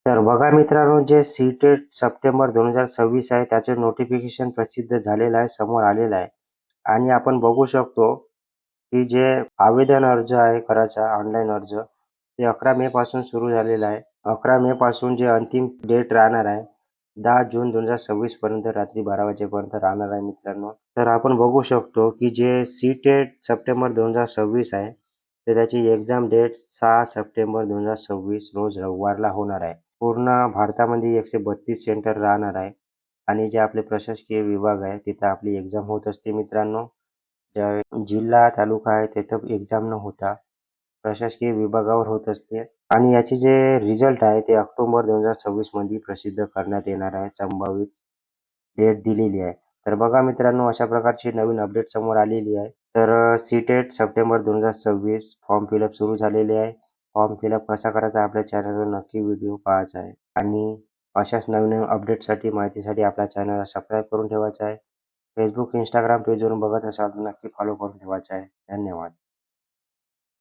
तर बघा मित्रांनो, जे सी-टेट सप्टेंबर 2026 आहे त्याचे नोटिफिकेशन प्रसिद्ध झालेलं आहे, समोर आलेलं आहे. आणि आपण बघू शकतो, की जे आवेदन अर्ज आहे करायचा ऑनलाईन अर्ज, ते 11 मे पासून सुरू झालेलं आहे. 11 मे पासून जे अंतिम डेट राहणार आहे, 10 जून 2026 पर्यंत रात्री 12 वाजेपर्यंत राहणार आहे मित्रांनो. तर आपण बघू शकतो, की जे सी-टेट सप्टेंबर 2026 आहे, तर त्याची एक्झाम डेट 6 सप्टेंबर 2026 रोज रविवारला होणार आहे. पूर्ण भारतामध्ये 132 सेंटर राहणार आहे आणि जे आपले प्रशासकीय विभाग आहे तिथं आपली एक्झाम होत असते मित्रांनो. ज्या जिल्हा, तालुका आहे तिथं एक्झाम न होता प्रशासकीय विभागावर होत असते आणि याचे जे रिझल्ट आहे ते ऑक्टोबर 2026 मध्ये प्रसिद्ध करण्यात येणार आहे. संभावित डेट दिलेली आहे. तर बघा मित्रांनो, अशा प्रकारची नवीन अपडेट समोर आलेली आहे. तर सी-टेट सप्टेंबर 2026 फॉर्म फिलअप सुरू झालेले आहे. फॉर्म फिलअप कसा करायचा आपल्या चॅनलवर नक्की व्हिडिओ पाहायचा आहे आणि अशाच नवीन अपडेटसाठी माहितीसाठी आपल्या चॅनलला सबस्क्राईब करून ठेवायचं आहे. Facebook, Instagram पेजवरून बघत असाल तर नक्की फॉलो करून ठेवायचं आहे. धन्यवाद.